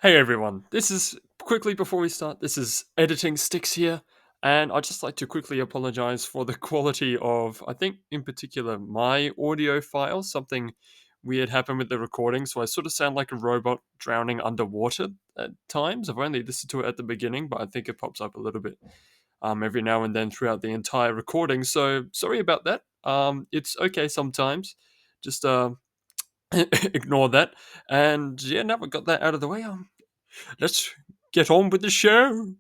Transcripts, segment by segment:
Hey everyone, this is quickly before we start. This is Editing Sticks here, and I'd just like to quickly apologize for the quality of, I think in particular, my audio file. Something weird happened with the recording, so I sort of sound like a robot drowning underwater at times. I've only listened to it at the beginning, but I think it pops up a little bit every now and then throughout the entire recording. So sorry about that. It's okay sometimes. Just ignore that. And yeah, now we've got that out of the way. Let's get on with the show.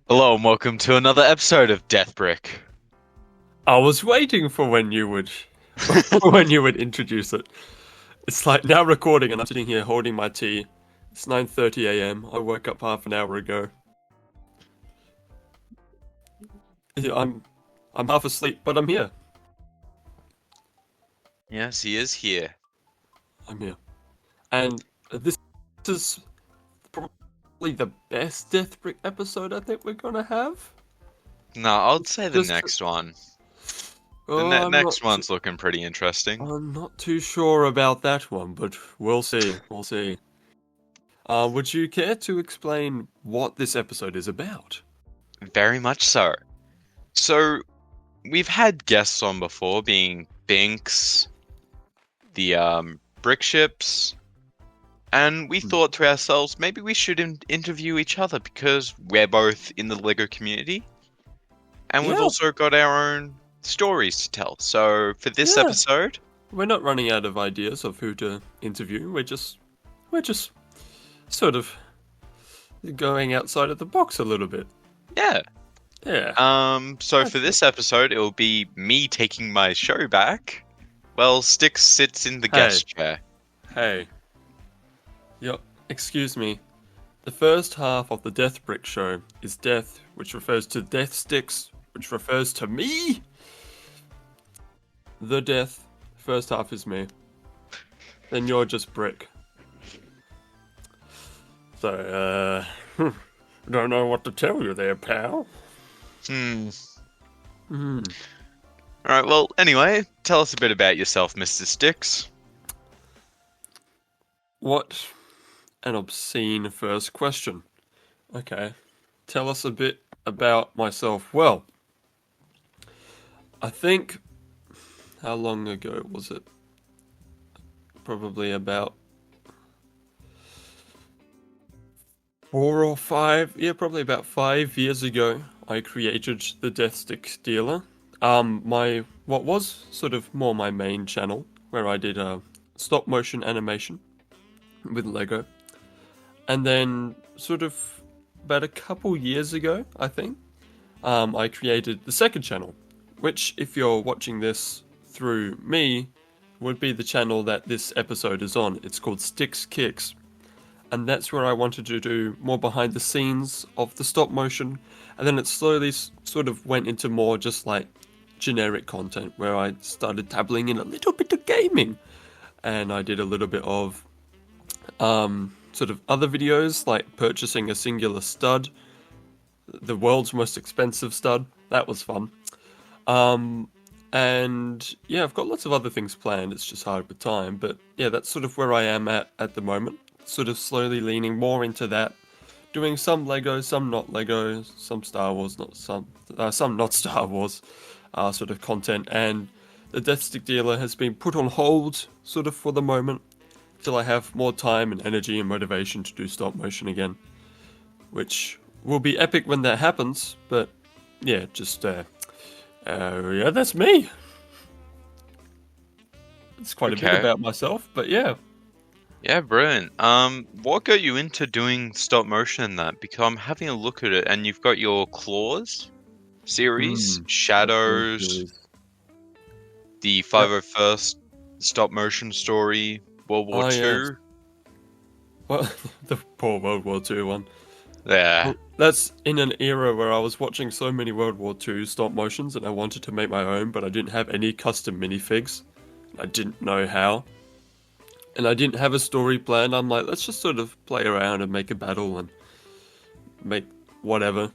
Hello and welcome to another episode of DeathBrick. I was waiting for when you would when you would introduce it. It's like now recording and I'm sitting here holding my tea. It's 9:30 a.m. I woke up half an hour ago. Yeah, I'm half asleep, but I'm here. Yes, he is here. I'm here. And this is probably the best Deathbrick episode I think we're gonna have. No, I'd say the Just next one. The oh, next one's looking pretty interesting. I'm not too sure about that one, but we'll see. We'll see. Would you care to explain what this episode is about? Very much so. So, we've had guests on before, being Binks, the brick ships, and we thought to ourselves, maybe we should interview each other because we're both in the LEGO community, and we've Yeah, also got our own stories to tell. So, for this yeah. episode, We're not running out of ideas of who to interview. We're just sort of going outside of the box a little bit. yeah. Yeah. So for this episode, it will be me taking my show back. Well, Styx sits in the guest chair. Hey. Excuse me. The first half of the DeathBrick Show is Death, which refers to Death Sticks, which refers to me. The Death. First half is me. Then you're just Brick. So, don't know what to tell you there, pal. Alright, well, anyway, tell us a bit about yourself, Mr. Styx. What an obscene first question. Okay, tell us a bit about myself. Well, I think, how long ago was it? Probably about probably about 5 years ago, I created the Death Stick Dealer. What was sort of more my main channel, where I did stop motion animation with Lego. And then sort of about a couple years ago, I think, I created the second channel, which if you're watching this through me, would be the channel that this episode is on. It's called Sticks Kicks. And that's where I wanted to do more behind the scenes of the stop motion. And then it slowly sort of went into more just like generic content, where I started dabbling in a little bit of gaming. And I did a little bit of sort of other videos, like purchasing a singular stud, the world's most expensive stud. That was fun. And yeah, I've got lots of other things planned. It's just hard with time. But yeah, that's sort of where I am at the moment. Sort of slowly leaning more into that. Doing some Lego, some not Lego, some Star Wars, some not Star Wars sort of content. And the Death Stick Dealer has been put on hold sort of for the moment, till I have more time and energy and motivation to do stop motion again, which will be epic when that happens. But yeah, just yeah, that's me. It's quite a bit about myself, but yeah. Yeah, brilliant. What got you into doing stop motion in that? Because I'm having a look at it, and you've got your Claws series, My cool Shadows, series. the Yep. 501st stop motion story, World War Oh yes. Two. Well, the poor World War Two one. Yeah. Well, that's in an era where I was watching so many World War Two stop motions and I wanted to make my own, but I didn't have any custom minifigs. I didn't know how. And I didn't have a story plan. I'm like, let's just sort of play around and make a battle and make whatever.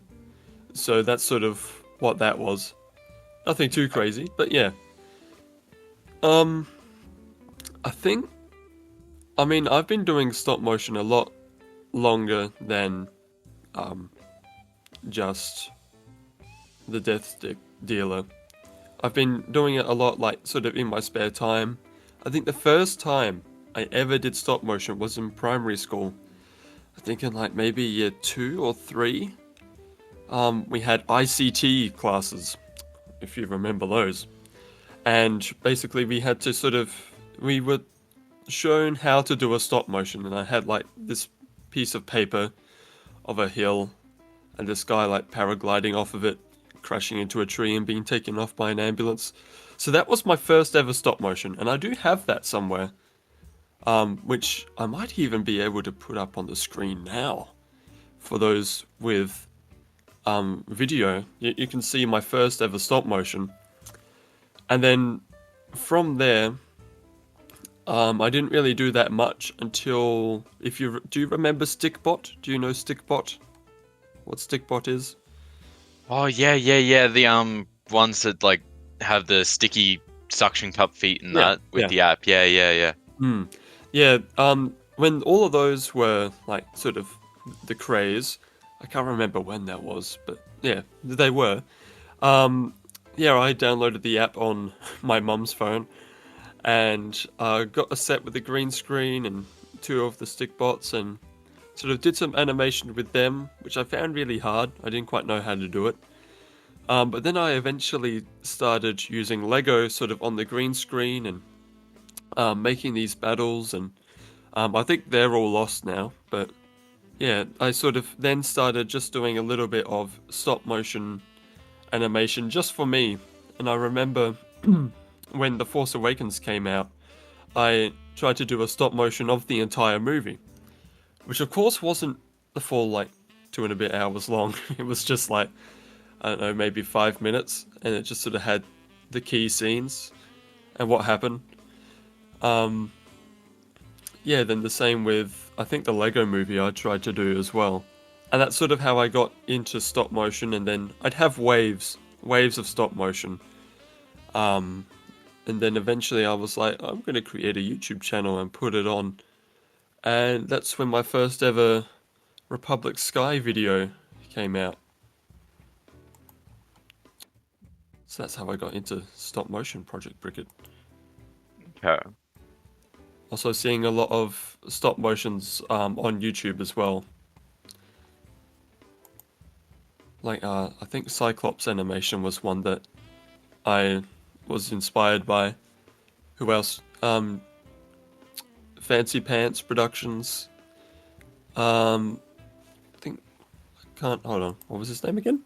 So that's sort of what that was. Nothing too crazy, but yeah. Um, I think, I mean, I've been doing stop motion a lot longer than um, just the Death Stick dealer. I've been doing it a lot, like, sort of in my spare time. I think the first time I ever did stop motion was in primary school. I think in, like, maybe year 2 or 3. We had ICT classes, if you remember those. And basically we had to sort of, we were shown how to do a stop motion, and I had, like, this piece of paper of a hill, and this guy, like, paragliding off of it, crashing into a tree and being taken off by an ambulance. So that was my first ever stop motion, and I do have that somewhere, which I might even be able to put up on the screen now for those with video. You can see my first ever stop motion, and then from there, I didn't really do that much until, if you do you remember Stickbot? Do you know Stickbot? What Stickbot is? Oh yeah. The ones that like have the sticky suction cup feet and Yeah, that with yeah. the app. Yeah. Hmm. Yeah, when all of those were, like, sort of the craze, I can't remember when that was, but yeah, they were. Um, yeah, I downloaded the app on my mum's phone and got a set with a green screen and two of the stick bots and sort of did some animation with them, which I found really hard. I didn't quite know how to do it. But then I eventually started using Lego sort of on the green screen and making these battles, and I think they're all lost now. But yeah, I sort of then started just doing a little bit of stop motion animation just for me. And I remember when The Force Awakens came out, I tried to do a stop motion of the entire movie, which of course wasn't the full, like, 2.5 hours long. It was just like, I don't know, maybe 5 minutes, and it just sort of had the key scenes and what happened. Um, yeah, then the same with, I think, the Lego movie I tried to do as well. And that's sort of how I got into stop motion, and then I'd have waves of stop motion. Um, and then eventually I was like, I'm going to create a YouTube channel and put it on. And that's when my first ever Republic Sky video came out. So that's how I got into stop motion, Project Brickit. Okay. Also seeing a lot of stop motions on YouTube as well. Like, I think Cyclops animation was one that I was inspired by. Who else? Fancy Pants Productions. I think, I can't, hold on, what was his name again?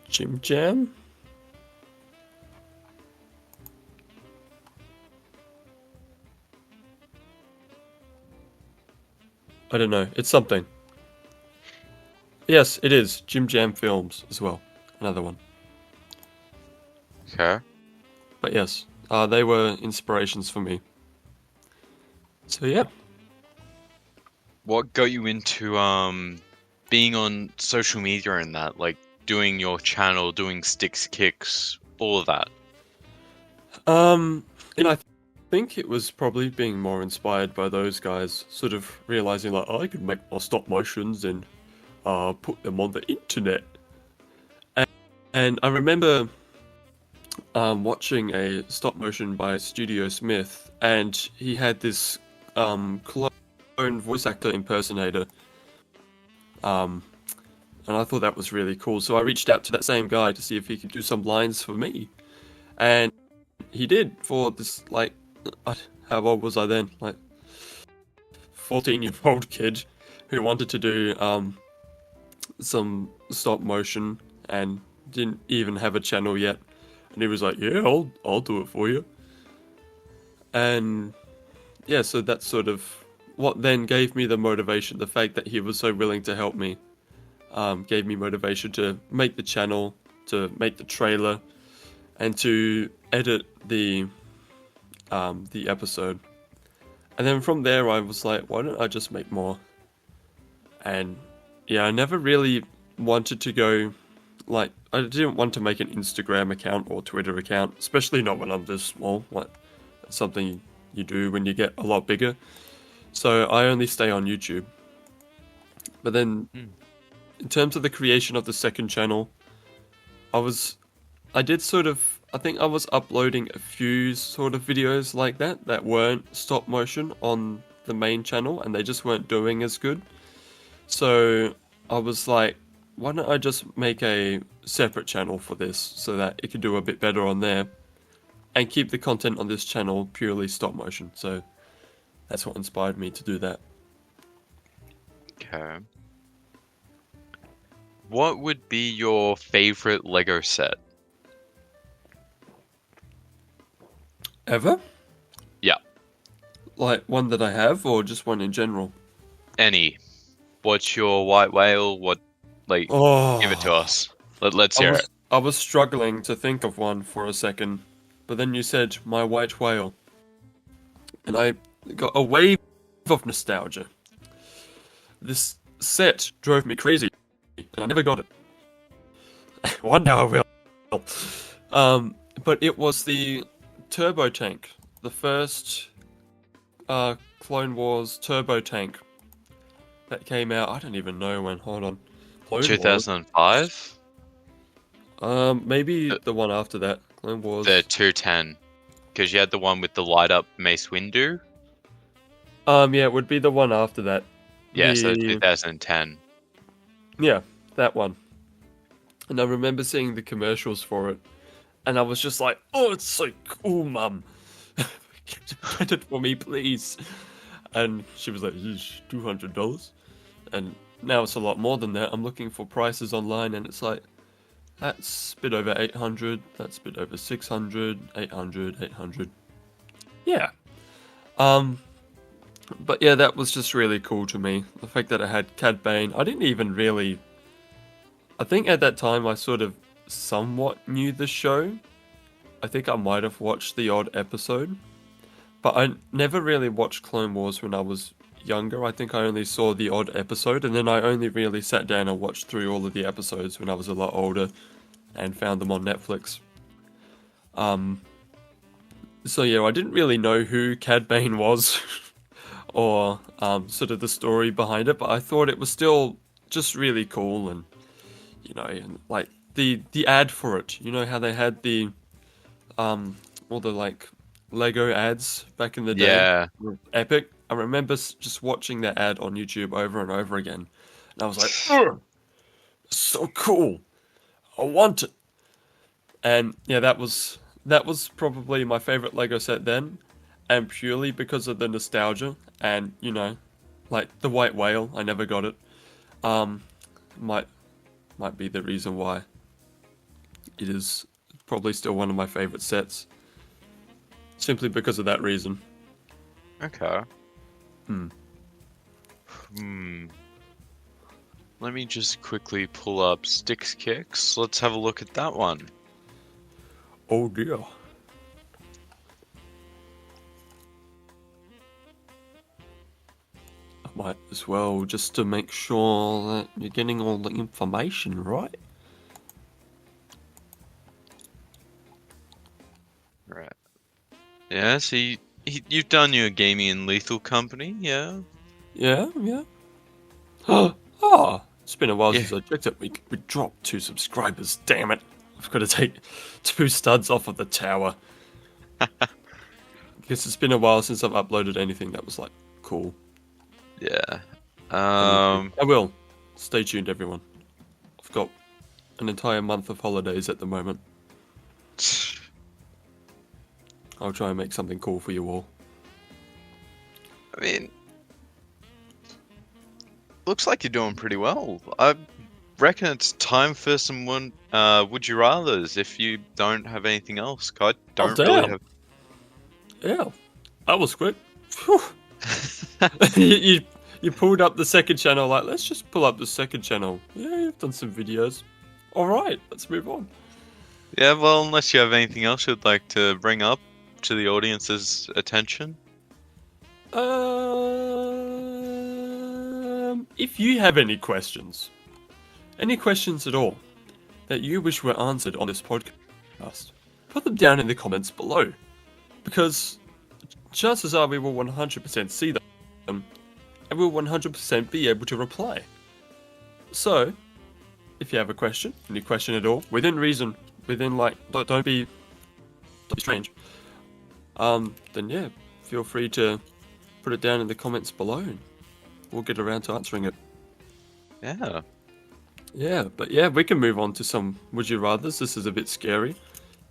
Jim Jam? I don't know, it's something. Yes, it is. Jim Jam Films as well. Another one. Okay. But yes, they were inspirations for me. So yeah. What got you into being on social media and that, like doing your channel, doing sticks kicks, all of that? And I think it was probably being more inspired by those guys, sort of realizing, like, I could make my stop motions and put them on the internet. And I remember watching a stop motion by Studio Smith, and he had this clone voice actor impersonator. Um, and I thought that was really cool. So I reached out to that same guy to see if he could do some lines for me. And he did for this, like, how old was I then? Like, 14-year-old kid who wanted to do some stop motion and didn't even have a channel yet, and he was like, "Yeah, I'll do it for you." And yeah, so that's sort of what then gave me the motivation. The fact that he was so willing to help me gave me motivation to make the channel, to make the trailer, and to edit the episode. And then from there, I was like, why don't I just make more? And yeah, I never really wanted to go, like, I didn't want to make an Instagram account or Twitter account, especially not when I'm this small. Like, that's something you do when you get a lot bigger. So I only stay on YouTube. But then, in terms of the creation of the second channel, I did sort of, I think I was uploading a few sort of videos like that weren't stop motion on the main channel, and they just weren't doing as good. So I was like, why don't I just make a separate channel for this so that it could do a bit better on there and keep the content on this channel purely stop motion. So that's what inspired me to do that. Okay. What would be your favorite Lego set? Ever? Yeah, Like one that I have, or just one in general? any. What's your white whale? What, like, give it to Oh, us. Let's hear it. I was struggling to think of one for a second, but then you said my white whale, and I got a wave of nostalgia. This set drove me crazy, and I never got it. One day I will. But it was the turbo tank, the first Clone Wars turbo tank that came out. I don't even know when. Hold on. Clone Wars. 2005? Maybe the one after that. Clone Wars. The 210. Because you had the one with the light up Mace Windu. Yeah, it would be the one after that. Yeah, so 2010. Yeah, that one. And I remember seeing the commercials for it, and I was just like, "Oh, it's so cool, Mum! Get it for me, please." And she was like, $200, and now it's a lot more than that. I'm looking for prices online, and it's like, that's a bit over 800. That's a bit over 600, 800, 800. Yeah. But yeah, that was just really cool to me. The fact that it had Cad Bane. I didn't even really. I think at that time I sort of somewhat knew the show. I think I might have watched the odd episode. But I never really watched Clone Wars when I was younger. I think I only saw the odd episode, and then I only really sat down and watched through all of the episodes when I was a lot older and found them on Netflix. So yeah, I didn't really know who Cad Bane was or sort of the story behind it, but I thought it was still just really cool, and you know, and like the ad for it. You know how they had the all the like Lego ads back in the day? Yeah. Were epic. I remember just watching that ad on YouTube over and over again, and I was like, "Ugh, so cool! I want it." And yeah, that was probably my favorite Lego set then, and purely because of the nostalgia and you know, like the white whale. I never got it. Might be the reason why it is probably still one of my favorite sets. Simply because of that reason. Okay. Hmm. Let me just quickly pull up Sticks Kicks. Let's have a look at that one. Oh dear. I might as well, just to make sure that you're getting all the information right. Right. Yeah, so you've done your Gaming and Lethal Company, yeah? Yeah. Oh, it's been a while Yeah. since I checked it. We dropped 2 subscribers. Damn it! I've got to take 2 studs off of the tower. Because it's been a while since I've uploaded anything that was like cool. Yeah. I will. Stay tuned, everyone. I've got an entire month of holidays at the moment. I'll try and make something cool for you all. I mean, looks like you're doing pretty well. I reckon it's time for some would you rather's if you don't have anything else. I Oh don't really damn! have. Yeah, that was quick. Phew. You pulled up the second channel. Like, let's just pull up the second channel. Yeah, you've done some videos. All right, let's move on. Yeah, well, unless you have anything else you'd like to bring up to the audience's attention. If you have any questions at all that you wish were answered on this podcast, put them down in the comments below, because chances are we will 100% see them, and we'll 100% be able to reply. So, if you have a question, any question at all, within reason, within like, don't be strange, then yeah, feel free to put it down in the comments below, and we'll get around to answering it. Yeah. Yeah, but yeah, we can move on to some would you rathers. This is a bit scary,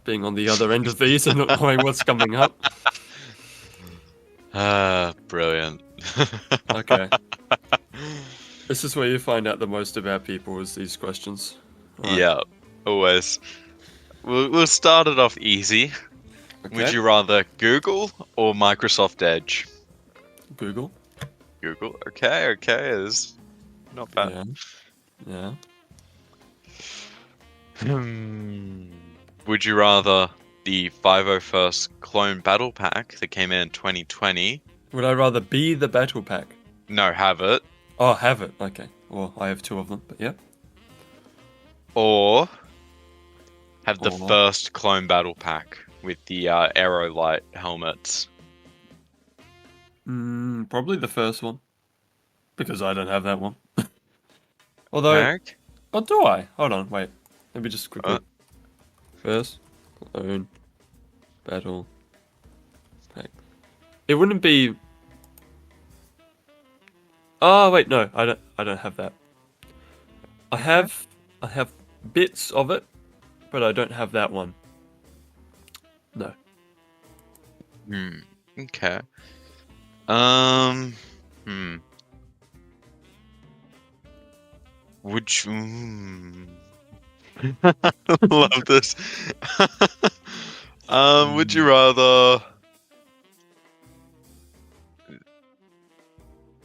being on the other end of these and not knowing what's coming up. Brilliant. Okay. This is where you find out the most about people, is these questions. Right. Yeah, always. We'll start it off easy. Okay. Would you rather Google or Microsoft Edge? Google. Google. Okay, it's not bad. Yeah. Would you rather the 501st Clone Battle Pack that came in 2020? Would I rather be the battle pack? No, have it. Oh, have it. Okay. Well, I have 2 of them, but yeah. Or have the first Clone Battle Pack with the Aerolite helmets? Probably the first one, because I don't have that one. Although, Mark? oh, do I? Hold on, wait. Let me just quickly. First Clone Battle Pack. It wouldn't be. Oh wait, no, I don't have that. I have bits of it, but I don't have that one. No. Okay. Would you? Love this. Would you rather?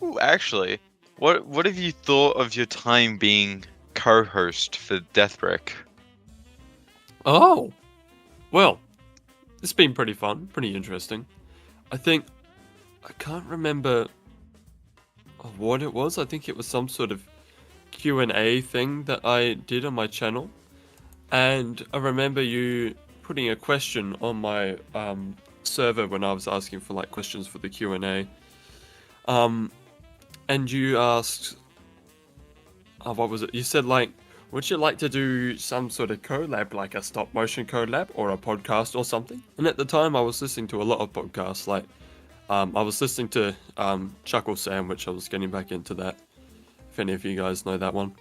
Ooh, actually, what have you thought of your time being co-host for DeathBrick? Oh, well, it's been pretty fun, pretty interesting. I can't remember what it was. I think it was some sort of Q&A thing that I did on my channel, and I remember you putting a question on my server when I was asking for like questions for the Q&A, and you asked, what was it? You said like, would you like to do some sort of collab, like a stop motion collab or a podcast or something? And at the time I was listening to a lot of podcasts, like I was listening to Chuckle Sandwich. I was getting back into that, if any of you guys know that one.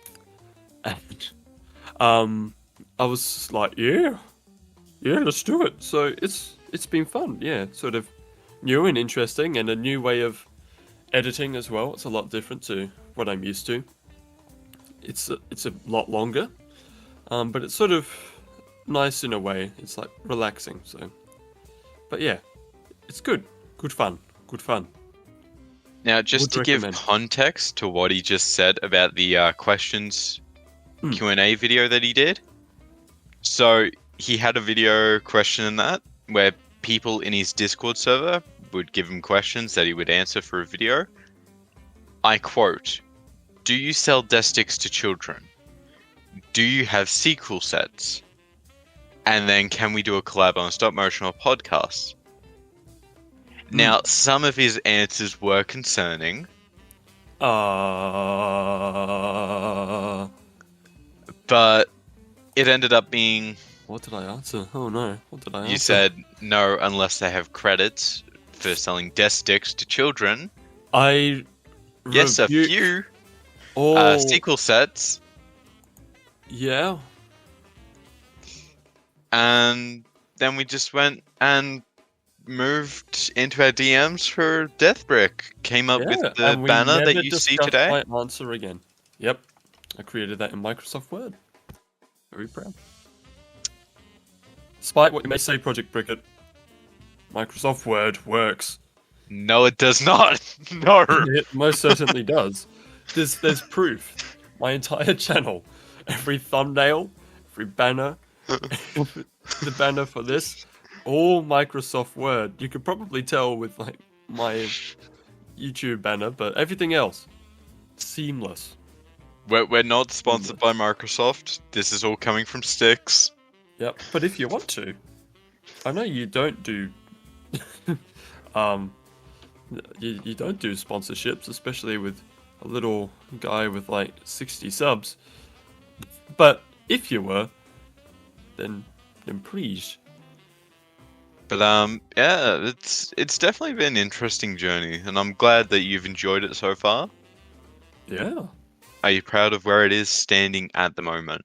And I was like, yeah, let's do it. So it's been fun, yeah, sort of new and interesting, and a new way of editing as well. It's a lot different to what I'm used to. It's a lot longer, but it's sort of nice in a way. It's like relaxing. So, but yeah, it's good fun. Now, just to give context to what he just said about the questions Q&A video that he did. So he had a video question in that where people in his Discord server would give him questions that he would answer for a video. I quote, "Do you sell death sticks to children? Do you have sequel sets? And then can we do a collab on a stop motion or podcast?" Now, some of his answers were concerning. But it ended up being... What did I answer? Oh no, what did I answer? You said no unless they have credits for selling death sticks to children. Yes, a few. Sequel sets. moved into our DMs for DeathBrick. Came up with Yeah, the and we banner that never you see discussed today. my answer again. Yep, I created that in Microsoft Word. Very proud. Despite what you may say, Project Brickit, Microsoft Word works. No, it does not. No. It most certainly does. There's proof. My entire channel, every thumbnail, every banner, the banner for this, all Microsoft Word. You could probably tell with like my YouTube banner, but everything else, seamless. We're not sponsored by Microsoft. This is all coming from Sticks. Yep. But if you want to, I know you don't do, um, you don't do sponsorships, especially with a little guy with like 60 subs. But if you were, then please. But yeah, it's definitely been an interesting journey, and I'm glad that you've enjoyed it so far. Yeah. Are you proud of where it is standing at the moment?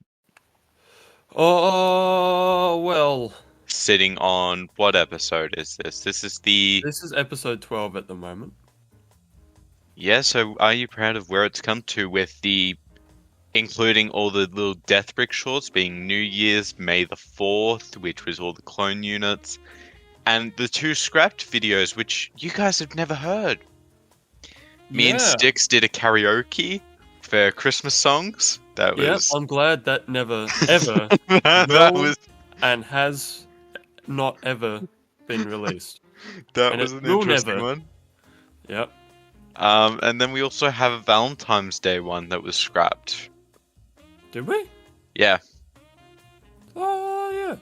Oh, well. Sitting on what episode is this? This is episode 12 at the moment. Yeah, so are you proud of where it's come to with including all the little DeathBrick shorts being New Year's, May the 4th, which was all the clone units, and the 2 scrapped videos, which you guys have never heard. Me and Sticks did a karaoke for Christmas songs. That was. I'm glad that never ever that was. And has not ever been released. That was an interesting one. Yep. And then we also have a Valentine's Day one that was scrapped. Did we? Yeah. Oh yeah.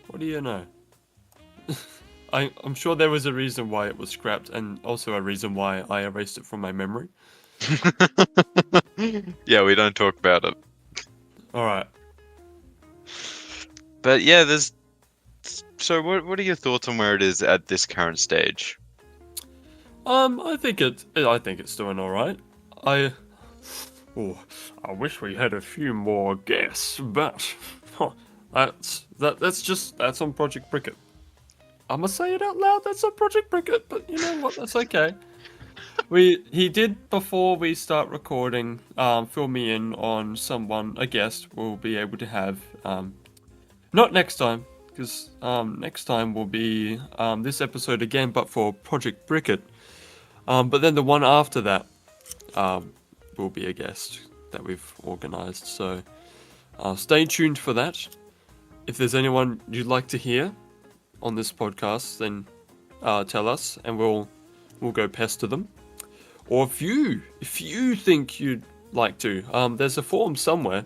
What do you know? I'm sure there was a reason why it was scrapped, and also a reason why I erased it from my memory. Yeah, we don't talk about it. Alright. But yeah, So what are your thoughts on where it is at this current stage? I think it's doing alright. I wish we had a few more guests, but that's on Project Brickit. I'm gonna say it out loud. That's on Project Brickit, but you know what? That's okay. He did, before we start recording, fill me in on a guest we'll be able to have. Not next time, because next time will be this episode again, but for Project Brickit. But then the one after that will be a guest that we've organised. So stay tuned for that. If there's anyone you'd like to hear on this podcast, then tell us, and we'll go pester them. Or if you think you'd like to, there's a form somewhere.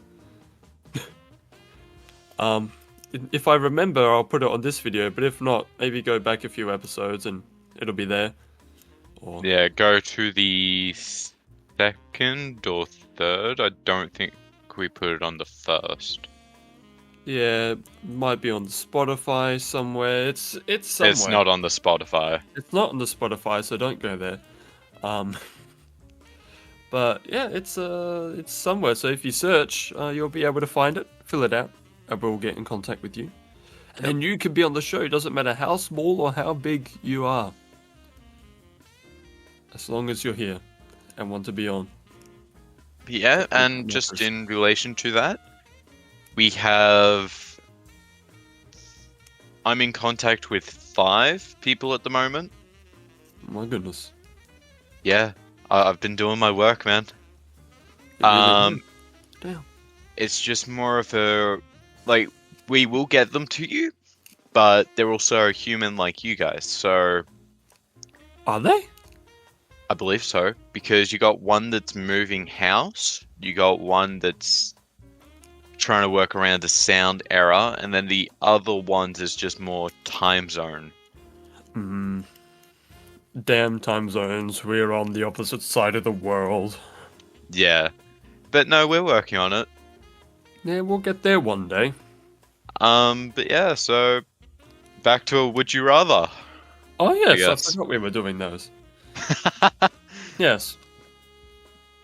If I remember, I'll put it on this video, but if not, maybe go back a few episodes and it'll be there. Or... Yeah, go to the 2nd or 3rd. I don't think we put it on the 1st. Yeah, might be on the Spotify somewhere. It's somewhere. It's not on the Spotify. It's not on the Spotify, so don't go there. But yeah, it's somewhere. So if you search, you'll be able to find it, fill it out, and we'll get in contact with you. And then you can be on the show. It doesn't matter how small or how big you are, as long as you're here and want to be on. Yeah, and just in relation to that, I'm in contact with 5 people at the moment. My goodness. Yeah, I've been doing my work, man. Damn. It's just more of a, like, we will get them to you, but they're also human like you guys, so... Are they? I believe so, because you got one that's moving house, you got one that's trying to work around the sound error, and then the other ones is just more time zone. Damn time zones, we're on the opposite side of the world. Yeah. But no, we're working on it. Yeah, we'll get there one day. But yeah, so back to a Would You Rather. Oh yes, I forgot we were doing those. Yes.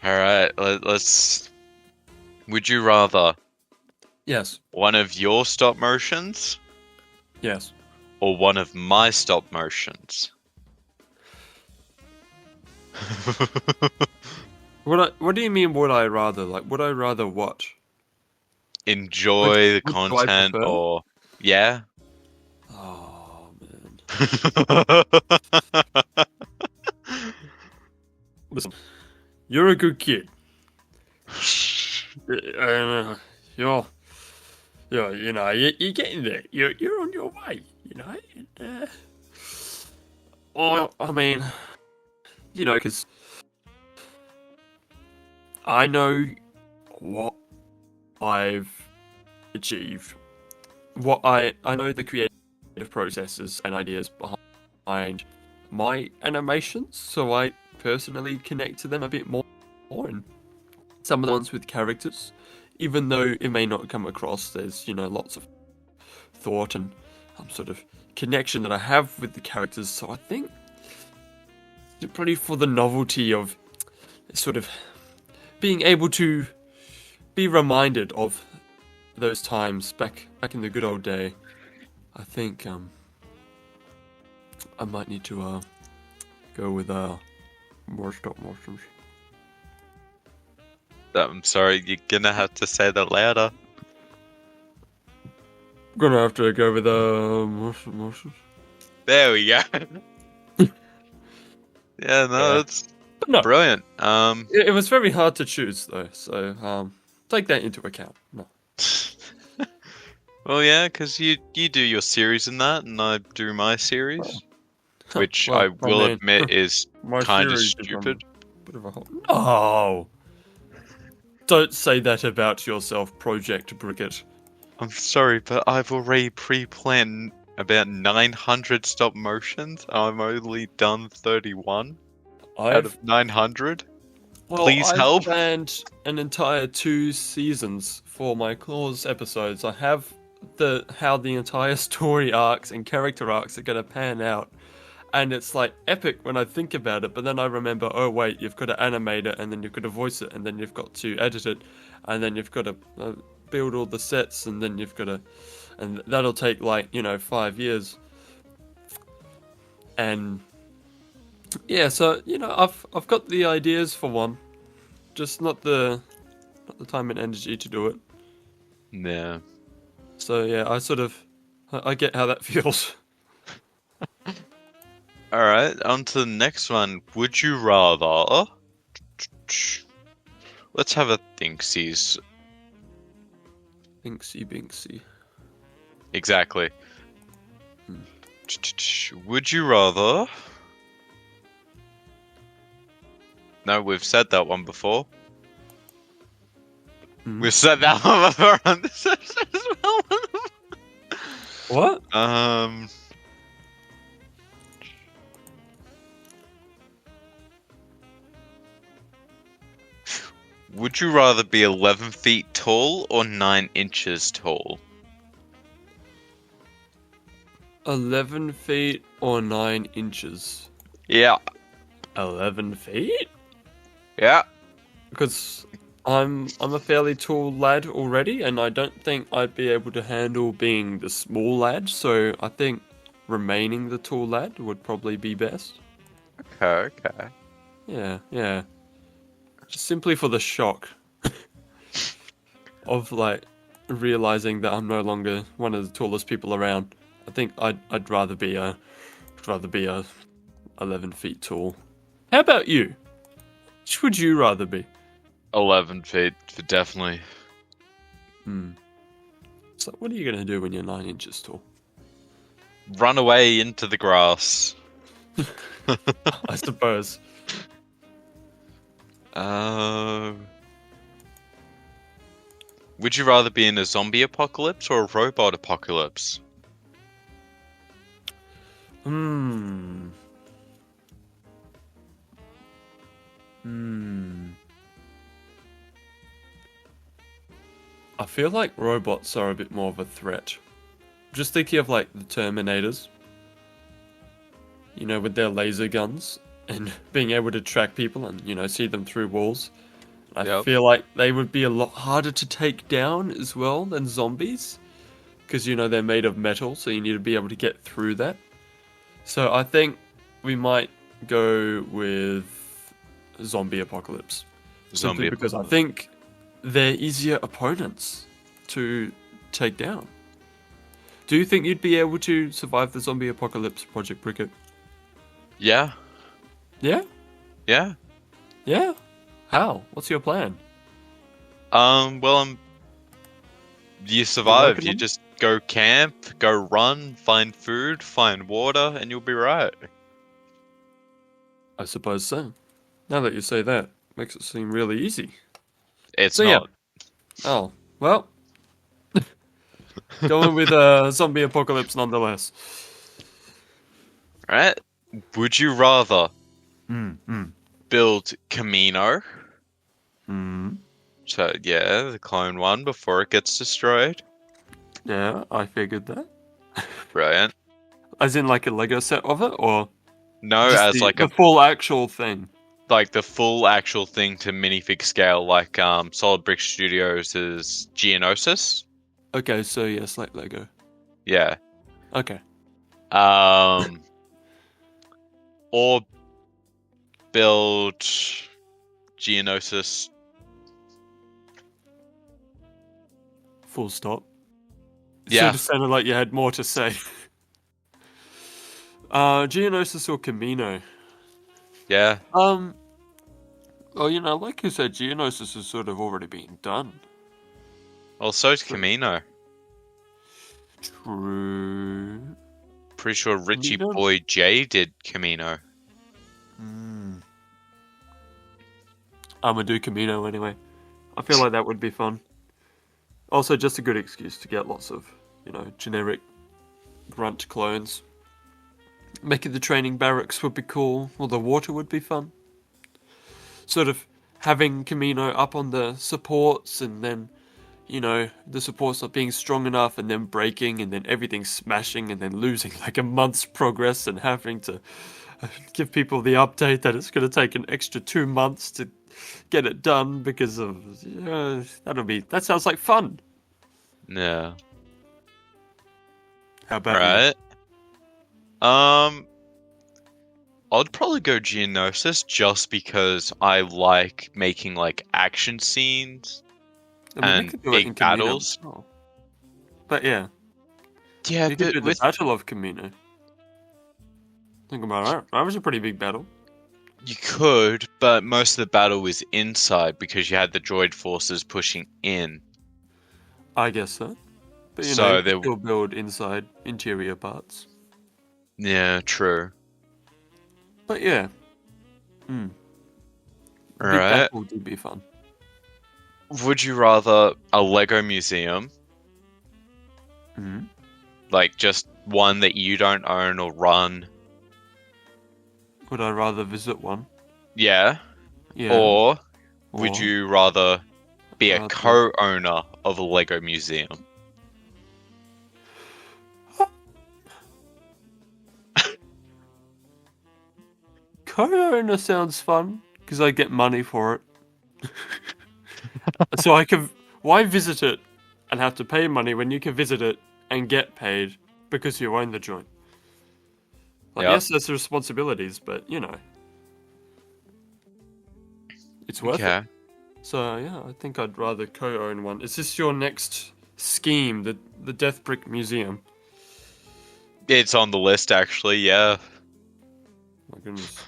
Alright, let's... Would you rather... Yes. One of your stop motions? Yes. or one of my stop motions? What do you mean? Would I rather? Like, would I rather what? Enjoy the Which do I content, prefer? or yeah? Oh man. Listen, you're a good kid. You're, you're getting there. You're on your way. Well, I mean, because I know what I've achieved. I know the creative processes and ideas behind my animations, so I personally connect to them a bit more, and some of the ones with characters, even though it may not come across, there's lots of thought and sort of connection that I have with the characters. So I think probably for the novelty of sort of being able to be reminded of those times back in the good old day, I think I might need to go with more stop motions. I'm sorry, you're gonna have to say that louder. Gonna have to go with motions. There we go. Yeah, no, Yeah. that's No, brilliant. it was very hard to choose though, so take that into account. No. Well, yeah, because you do your series in that, and I do my series, which Well, I will mean, admit is my kind of series is stupid. bit of a hole. No! Don't say that about yourself, ProjectBrickit. I'm sorry, but I've already pre-planned about 900 stop motions. I've only done 31 out of 900. Please I've help. planned an entire 2 seasons for my Claws episodes. I have how the entire story arcs and character arcs are gonna pan out. And it's like epic when I think about it, but then I remember, oh wait, you've got to animate it, and then you've got to voice it, and then you've got to edit it, and then you've got to build all the sets, and then you've got to, and that'll take 5 years. And yeah, so I've got the ideas for one, just not the time and energy to do it. Yeah. So yeah, I get how that feels. Alright, on to the next one. Would you rather... Let's have a thinksies. Binksy Binksy. Exactly. Would you rather... No, we've said that one before. We've said that one before on this episode as well. What? Would you rather be 11 feet tall or 9 inches tall? 11 feet or 9 inches? Yeah. 11 feet? Yeah. Because I'm a fairly tall lad already, and I don't think I'd be able to handle being the small lad, so I think remaining the tall lad would probably be best. Okay. Yeah. Just simply for the shock of realizing that I'm no longer one of the tallest people around. I think I'd rather be 11 feet tall. How about you? Which would you rather be? 11 feet, definitely. So what are you gonna do when you're 9 inches tall? Run away into the grass. I suppose. Would you rather be in a zombie apocalypse or a robot apocalypse? I feel like robots are a bit more of a threat. Just thinking of the Terminators. With their laser guns and being able to track people and, see them through walls. I feel like they would be a lot harder to take down as well than zombies. because they're made of metal, so you need to be able to get through that. So I think we might go with zombie apocalypse. Simply because I think they're easier opponents to take down. Do you think you'd be able to survive the zombie apocalypse, Project Brickit? Yeah. Yeah? Yeah. Yeah? How? What's your plan? Well, you survive. You just go camp, go run, find food, find water, and you'll be right. I suppose so. Now that you say that, makes it seem really easy. It's So, not. Yeah. Oh, well. Going with zombie apocalypse nonetheless. Right? Would you rather Mm. build Camino? Mm. So, yeah, the clone one before it gets destroyed. Yeah, I figured that. Brilliant. As in like a Lego set of it, or No, just as like the full actual thing? like the full actual thing to minifig scale, like Solid Brick Studios' Geonosis. Okay, so yes, like Lego. Yeah. Okay. Or build Geonosis. Full stop. Yeah. Sort of sounded like you had more to say. Geonosis or Camino? Yeah. Well, like you said, Geonosis has sort of already been done. Well, so's Camino. True. Pretty sure Richie Camino? Boy J did Camino. I'm gonna do Camino anyway. I feel like that would be fun. Also, just a good excuse to get lots of, generic grunt clones. Making the training barracks would be cool, or the water would be fun. Sort of having Camino up on the supports, and then, the supports not being strong enough, and then breaking, and then everything smashing, and then losing like a month's progress, and having to give people the update that it's going to take an extra 2 months to get it done because of that sounds like fun. Yeah. How about Right. I'd probably go Geonosis just because I like making like action scenes you? I mean, we and could do it in big Camino battles. as well. But yeah, Yeah, you could but do the with Battle of Camino. Think about it. That was a pretty big battle. you could, but most of the battle was inside because you had the droid forces pushing in. I guess so. But So you there- could still build inside interior parts. Yeah, true. But yeah. Big Right. battle would be fun. Would you rather a Lego museum, Mm. like just one that you don't own or run? Would I rather visit one? Yeah. Yeah. Or would Or- you rather be a Rather- co-owner of a Lego museum? Co-owner sounds fun because I get money for it. So I can. Why visit it and have to pay money when you can visit it and get paid because you own the joint? Like, Yep. yes, there's responsibilities, but it's worth it. Okay. So yeah, I think I'd rather co-own one. Is this your next scheme, the DeathBrick Museum? It's on the list, actually. Yeah, My goodness.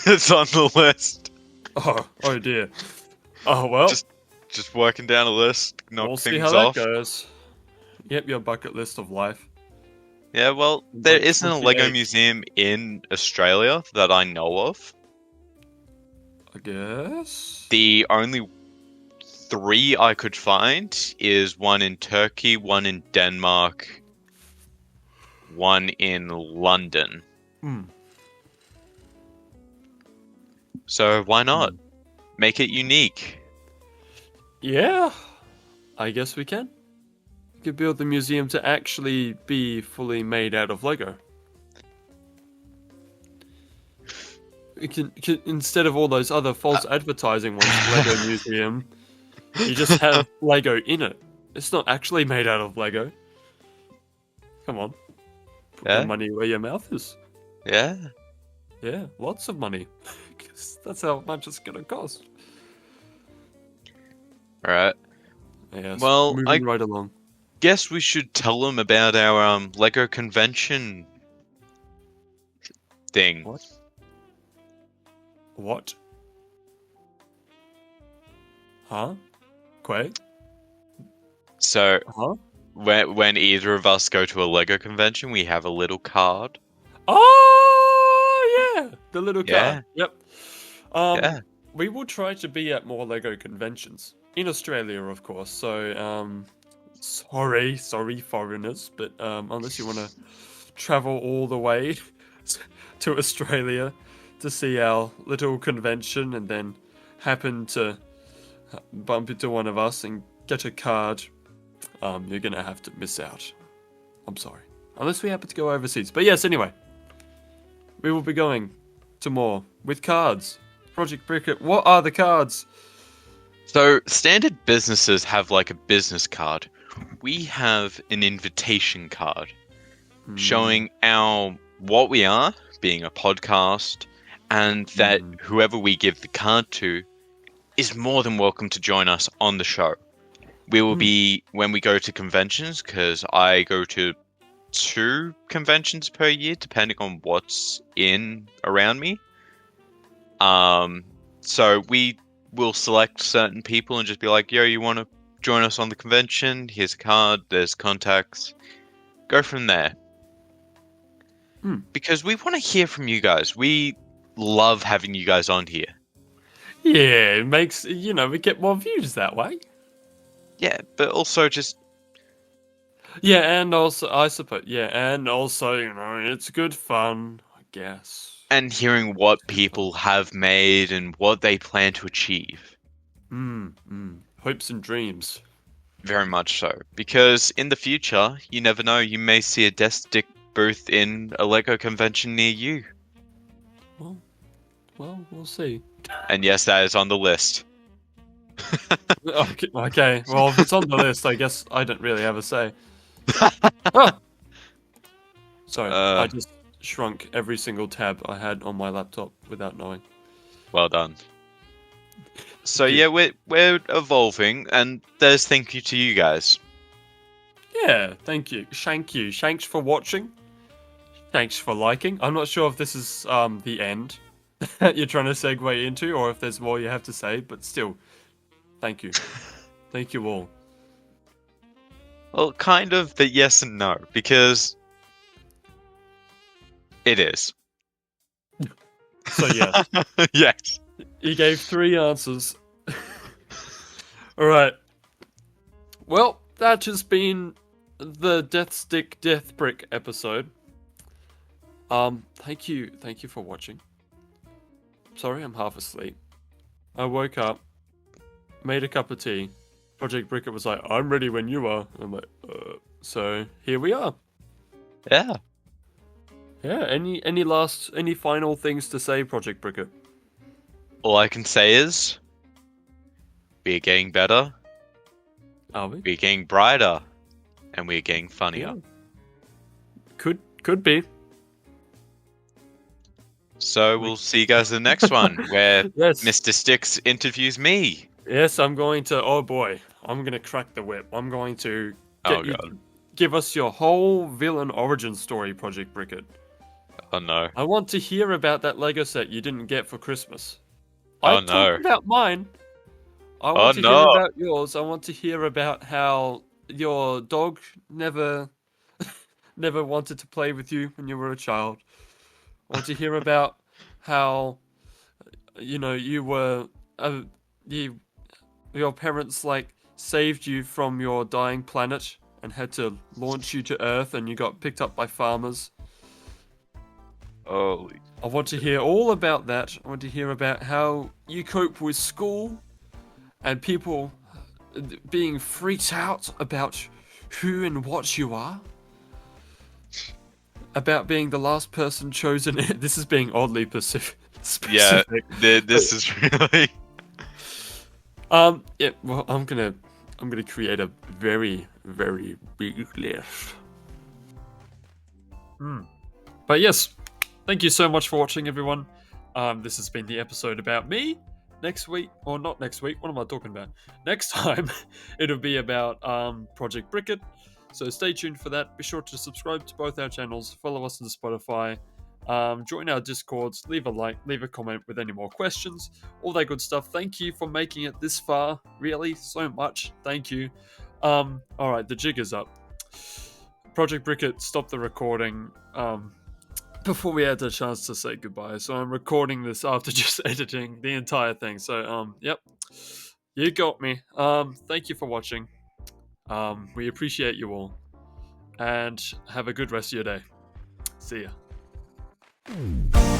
it's on the list. Oh dear. Oh well. Just working down a list, knock We'll see things how off. that goes. Yep, your bucket list of life. Yeah, well, there Like isn't a Lego 28. museum in Australia that I know of. I guess. The only 3 I could find is one in Turkey, one in Denmark, one in London. Hmm. So why not? Make it unique. Yeah, I guess we can. We could build the museum to actually be fully made out of Lego. We can instead of all those other false advertising ones, Lego Museum, you just have Lego in it. It's not actually made out of Lego. Come on. Put Yeah. your money where your mouth is. Yeah. Yeah, lots of money. 'Cause that's how much it's gonna cost. All right. Yes, Well, moving right along. guess we should tell them about our Lego convention thing. What? What? Huh? Quay? So Huh? when either of us go to a Lego convention, we have a little card. Oh, yeah! The little Yeah. card. Yep. Yeah. We will try to be at more Lego conventions. In Australia, of course. So, sorry, foreigners, but unless you want to travel all the way to Australia to see our little convention and then happen to bump into one of us and get a card, you're gonna have to miss out. I'm sorry. Unless we happen to go overseas. But yes, anyway. We will be going to more with cards. Project Brickit, what are the cards? So standard businesses have like a business card. We have an invitation card showing what we are, being a podcast, and that whoever we give the card to is more than welcome to join us on the show. We will be, when we go to conventions, because I go to 2 conventions per year, depending on what's in around me. So we will select certain people and just be like, yo, you want to join us on the convention? Here's a card, there's contacts. Go from there. Because we want to hear from you guys. We love having you guys on here. Yeah, it makes, we get more views that way. Yeah, but also just... Yeah, and also, I suppose, it's good fun, I guess. And hearing what people have made and what they plan to achieve. Hopes and dreams. Very much so. Because in the future, you never know, you may see a DeathBrick booth in a Lego convention near you. Well, we'll see. And yes, that is on the list. Okay, well, if it's on the list, I guess I don't really have a say. Ah! Sorry, I just shrunk every single tab I had on my laptop without knowing. Well done. So yeah, we're evolving, and there's thank you to you guys. Yeah, thank you. Shank you. Shanks for watching. Thanks for liking. I'm not sure if this is the end that you're trying to segue into, or if there's more you have to say, but still, thank you. Thank you all. Well, kind of, but yes and no, because it is. So yes. Yes. He gave 3 answers. Alright. Well, that has been the DeathBrick episode. Thank you for watching. Sorry, I'm half asleep. I woke up, made a cup of tea. Project Brickit was like, I'm ready when you are. I'm like, so here we are. Yeah. Yeah, any final things to say, Project Brickit? All I can say is, we're getting better, Are we? we're getting brighter, and we're getting funnier. Yeah. Could be. So we'll see you guys in the next one, where Yes. Mr. Sticks interviews me. Yes, I'm going to. Oh boy, I'm gonna crack the whip. I'm going to Oh you god. to give us your whole villain origin story, Project Brickit. Oh no. I want to hear about that Lego set you didn't get for Christmas. Oh, I no. talked about mine. I want to hear no. about yours. I want to hear about how your dog never wanted to play with you when you were a child. I want to hear about how you were your parents saved you from your dying planet and had to launch you to Earth, and you got picked up by farmers. Holy. I want to hear all about that. I want to hear about how you cope with school and people being freaked out about who and what you are. About being the last person chosen. This is being oddly specific. Yeah, this is really... Yeah, well, I'm gonna create a very, very big list. But yes, thank you so much for watching, everyone. This has been the episode about me. Next week, or not next week, what am I talking about? Next time, it'll be about Project Brickit. So stay tuned for that. Be sure to subscribe to both our channels, follow us on Spotify, join our Discords, leave a like, leave a comment with any more questions, all that good stuff. Thank you for making it this far. Really, so much. Thank you. Alright, the jig is up. Project Brickit stopped the recording before we had the chance to say goodbye. So I'm recording this after just editing the entire thing. So yep. You got me. Thank you for watching. We appreciate you all. And have a good rest of your day. See ya.